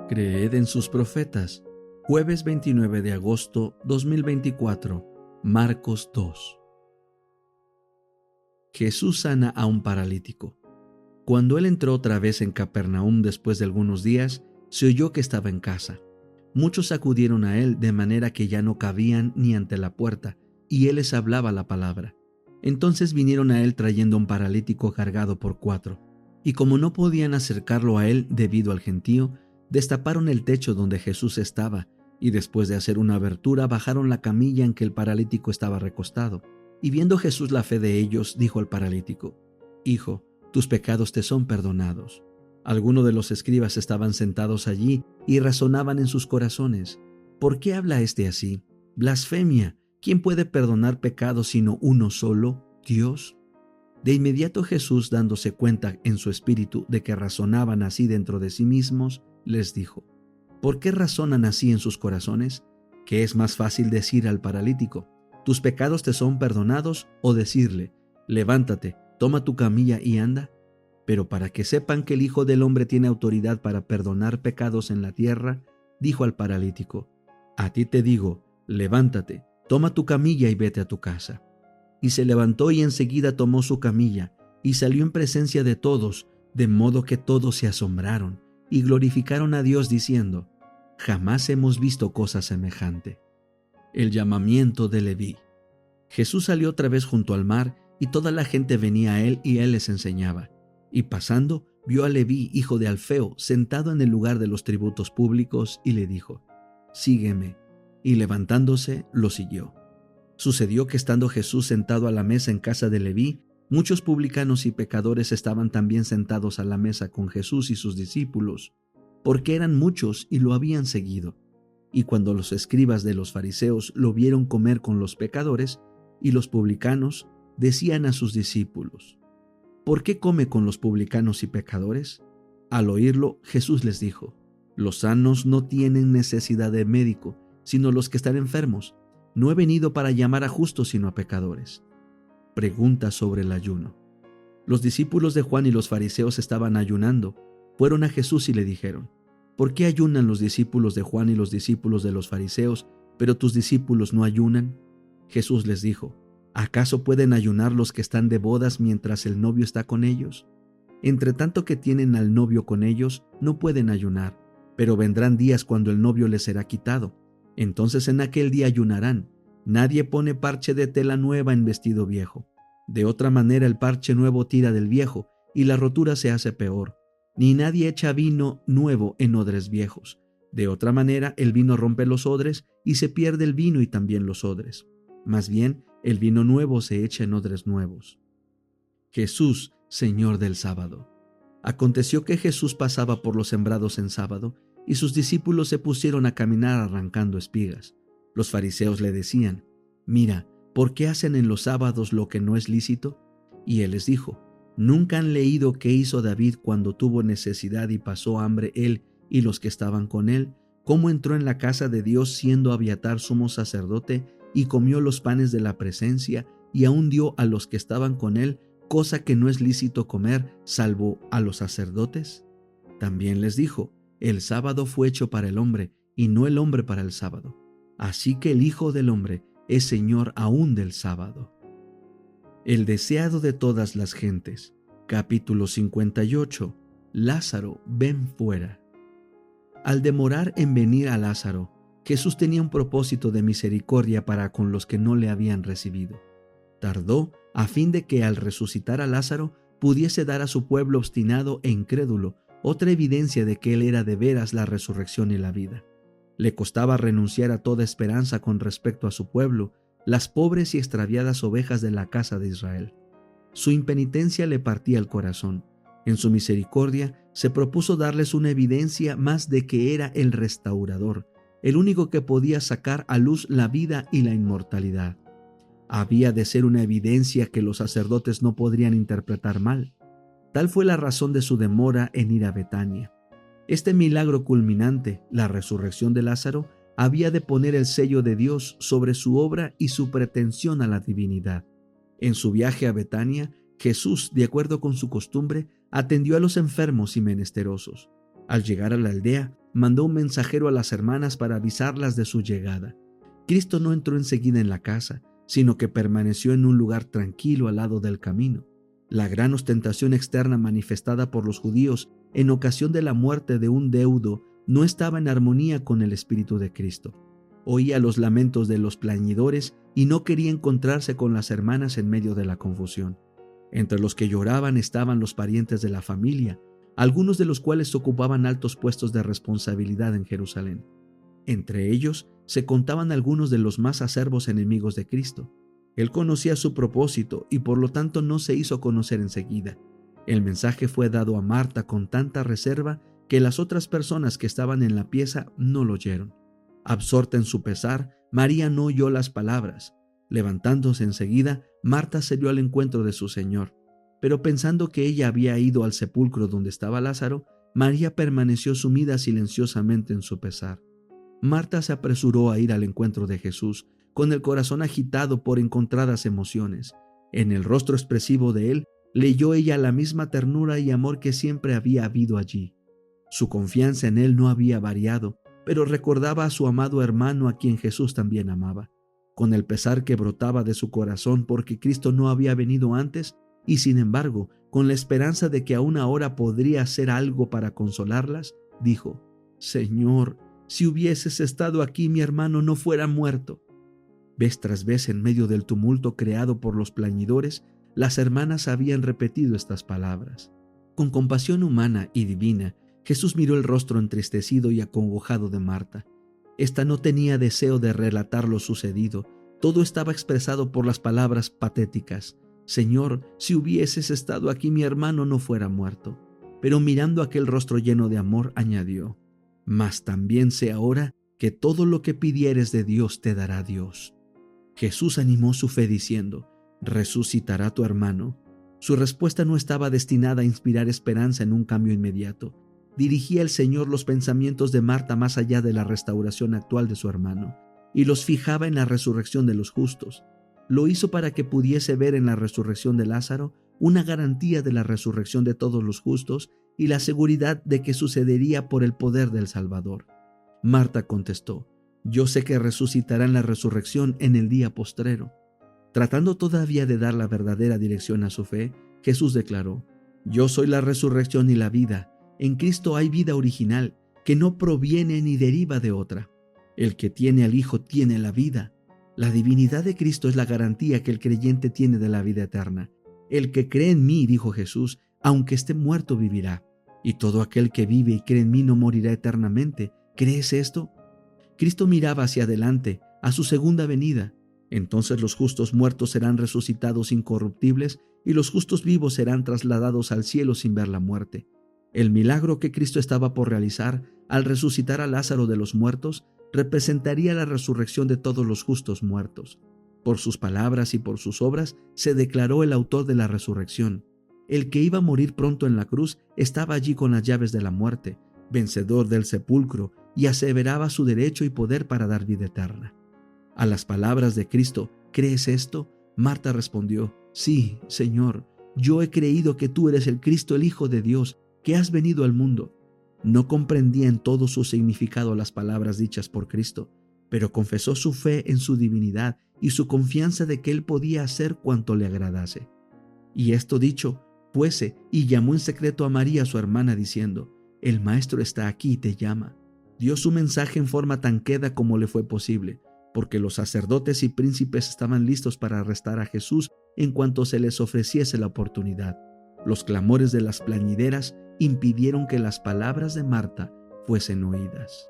Creed en sus profetas. Jueves 29 de agosto 2024. Marcos 2. Jesús sana a un paralítico. Cuando él entró otra vez en Capernaum después de algunos días, se oyó que estaba en casa. Muchos acudieron a él de manera que ya no cabían ni ante la puerta, y él les hablaba la palabra. Entonces vinieron a él trayendo un paralítico cargado por 4, y como no podían acercarlo a él debido al gentío, destaparon el techo donde Jesús estaba, y después de hacer una abertura bajaron la camilla en que el paralítico estaba recostado. Y viendo Jesús la fe de ellos, dijo al paralítico: Hijo, tus pecados te son perdonados. Algunos de los escribas estaban sentados allí y razonaban en sus corazones: ¿por qué habla este así? Blasfemia. ¿Quién puede perdonar pecados sino uno solo, Dios? De inmediato Jesús, dándose cuenta en su espíritu de que razonaban así dentro de sí mismos, les dijo: ¿por qué razonan así en sus corazones? ¿Qué es más fácil decir al paralítico: tus pecados te son perdonados, o decirle: levántate, toma tu camilla y anda? Pero para que sepan que el Hijo del Hombre tiene autoridad para perdonar pecados en la tierra, dijo al paralítico: a ti te digo, levántate, toma tu camilla y vete a tu casa. Y se levantó y enseguida tomó su camilla y salió en presencia de todos, de modo que todos se asombraron y glorificaron a Dios diciendo: jamás hemos visto cosa semejante. El llamamiento de Leví. Jesús salió otra vez junto al mar, y toda la gente venía a él y él les enseñaba. Y pasando, vio a Leví, hijo de Alfeo, sentado en el lugar de los tributos públicos, y le dijo: sígueme. Y levantándose, lo siguió. Sucedió que estando Jesús sentado a la mesa en casa de Leví, muchos publicanos y pecadores estaban también sentados a la mesa con Jesús y sus discípulos, porque eran muchos y lo habían seguido. Y cuando los escribas de los fariseos lo vieron comer con los pecadores y los publicanos, decían a sus discípulos: ¿por qué come con los publicanos y pecadores? Al oírlo, Jesús les dijo: los sanos no tienen necesidad de médico, sino los que están enfermos. No he venido para llamar a justos, sino a pecadores. Pregunta sobre el ayuno. Los discípulos de Juan y los fariseos estaban ayunando. Fueron a Jesús y le dijeron: ¿por qué ayunan los discípulos de Juan y los discípulos de los fariseos, pero tus discípulos no ayunan? Jesús les dijo: ¿acaso pueden ayunar los que están de bodas mientras el novio está con ellos? Entre tanto que tienen al novio con ellos, no pueden ayunar, pero vendrán días cuando el novio les será quitado. Entonces en aquel día ayunarán. Nadie pone parche de tela nueva en vestido viejo. De otra manera el parche nuevo tira del viejo, y la rotura se hace peor. Ni nadie echa vino nuevo en odres viejos. De otra manera el vino rompe los odres, y se pierde el vino y también los odres. Más bien, el vino nuevo se echa en odres nuevos. Jesús, Señor del sábado. Aconteció que Jesús pasaba por los sembrados en sábado, y sus discípulos se pusieron a caminar arrancando espigas. Los fariseos le decían: mira, ¿por qué hacen en los sábados lo que no es lícito? Y él les dijo: ¿nunca han leído qué hizo David cuando tuvo necesidad y pasó hambre él y los que estaban con él? ¿Cómo entró en la casa de Dios siendo Abiatar sumo sacerdote y comió los panes de la presencia, y aún dio a los que estaban con él cosa que no es lícito comer, salvo a los sacerdotes? También les dijo: el sábado fue hecho para el hombre, y no el hombre para el sábado. Así que el Hijo del Hombre es Señor aún del sábado. El deseado de todas las gentes. Capítulo 58. Lázaro, ven fuera. Al demorar en venir a Lázaro, Jesús tenía un propósito de misericordia para con los que no le habían recibido. Tardó a fin de que al resucitar a Lázaro pudiese dar a su pueblo obstinado e incrédulo otra evidencia de que él era de veras la resurrección y la vida. Le costaba renunciar a toda esperanza con respecto a su pueblo, las pobres y extraviadas ovejas de la casa de Israel. Su impenitencia le partía el corazón. En su misericordia se propuso darles una evidencia más de que era el restaurador, el único que podía sacar a luz la vida y la inmortalidad. Había de ser una evidencia que los sacerdotes no podrían interpretar mal. Tal fue la razón de su demora en ir a Betania. Este milagro culminante, la resurrección de Lázaro, había de poner el sello de Dios sobre su obra y su pretensión a la divinidad. En su viaje a Betania, Jesús, de acuerdo con su costumbre, atendió a los enfermos y menesterosos. Al llegar a la aldea, mandó un mensajero a las hermanas para avisarlas de su llegada. Cristo no entró enseguida en la casa, sino que permaneció en un lugar tranquilo al lado del camino. La gran ostentación externa manifestada por los judíos en ocasión de la muerte de un deudo no estaba en armonía con el espíritu de Cristo. Oía los lamentos de los plañidores y no quería encontrarse con las hermanas en medio de la confusión. Entre los que lloraban estaban los parientes de la familia, algunos de los cuales ocupaban altos puestos de responsabilidad en Jerusalén. Entre ellos se contaban algunos de los más acerbos enemigos de Cristo. Él conocía su propósito y por lo tanto no se hizo conocer enseguida. El mensaje fue dado a Marta con tanta reserva que las otras personas que estaban en la pieza no lo oyeron. Absorta en su pesar, María no oyó las palabras. Levantándose enseguida, Marta salió al encuentro de su Señor. Pero pensando que ella había ido al sepulcro donde estaba Lázaro, María permaneció sumida silenciosamente en su pesar. Marta se apresuró a ir al encuentro de Jesús, con el corazón agitado por encontradas emociones. En el rostro expresivo de él, leyó ella la misma ternura y amor que siempre había habido allí. Su confianza en él no había variado, pero recordaba a su amado hermano a quien Jesús también amaba. Con el pesar que brotaba de su corazón porque Cristo no había venido antes, y sin embargo, con la esperanza de que aún ahora podría hacer algo para consolarlas, dijo: «Señor, si hubieses estado aquí, mi hermano no fuera muerto». Vez tras vez, en medio del tumulto creado por los plañidores, las hermanas habían repetido estas palabras. Con compasión humana y divina, Jesús miró el rostro entristecido y acongojado de Marta. Esta no tenía deseo de relatar lo sucedido. Todo estaba expresado por las palabras patéticas: «Señor, si hubieses estado aquí, mi hermano no fuera muerto». Pero mirando aquel rostro lleno de amor, añadió: «Mas también sé ahora que todo lo que pidieres de Dios te dará Dios». Jesús animó su fe diciendo: «Resucitará tu hermano». Su respuesta no estaba destinada a inspirar esperanza en un cambio inmediato. Dirigía el Señor los pensamientos de Marta más allá de la restauración actual de su hermano, y los fijaba en la resurrección de los justos. Lo hizo para que pudiese ver en la resurrección de Lázaro una garantía de la resurrección de todos los justos y la seguridad de que sucedería por el poder del Salvador. Marta contestó: «Yo sé que resucitará en la resurrección en el día postrero». Tratando todavía de dar la verdadera dirección a su fe, Jesús declaró: «Yo soy la resurrección y la vida. En Cristo hay vida original, que no proviene ni deriva de otra. El que tiene al Hijo tiene la vida». La divinidad de Cristo es la garantía que el creyente tiene de la vida eterna. «El que cree en mí», dijo Jesús, «aunque esté muerto vivirá. Y todo aquel que vive y cree en mí no morirá eternamente». ¿Crees esto? Cristo miraba hacia adelante, a su segunda venida. Entonces los justos muertos serán resucitados incorruptibles y los justos vivos serán trasladados al cielo sin ver la muerte. El milagro que Cristo estaba por realizar al resucitar a Lázaro de los muertos representaría la resurrección de todos los justos muertos. Por sus palabras y por sus obras se declaró el autor de la resurrección. El que iba a morir pronto en la cruz estaba allí con las llaves de la muerte, vencedor del sepulcro, y aseveraba su derecho y poder para dar vida eterna. A las palabras de Cristo: «¿Crees esto?», Marta respondió: «Sí, Señor, yo he creído que tú eres el Cristo, el Hijo de Dios, que has venido al mundo». No comprendía en todo su significado las palabras dichas por Cristo, pero confesó su fe en su divinidad y su confianza de que Él podía hacer cuanto le agradase. Y esto dicho, fuese y llamó en secreto a María, su hermana, diciendo: «El Maestro está aquí y te llama». Dio su mensaje en forma tan queda como le fue posible, porque los sacerdotes y príncipes estaban listos para arrestar a Jesús en cuanto se les ofreciese la oportunidad. Los clamores de las plañideras impidieron que las palabras de Marta fuesen oídas.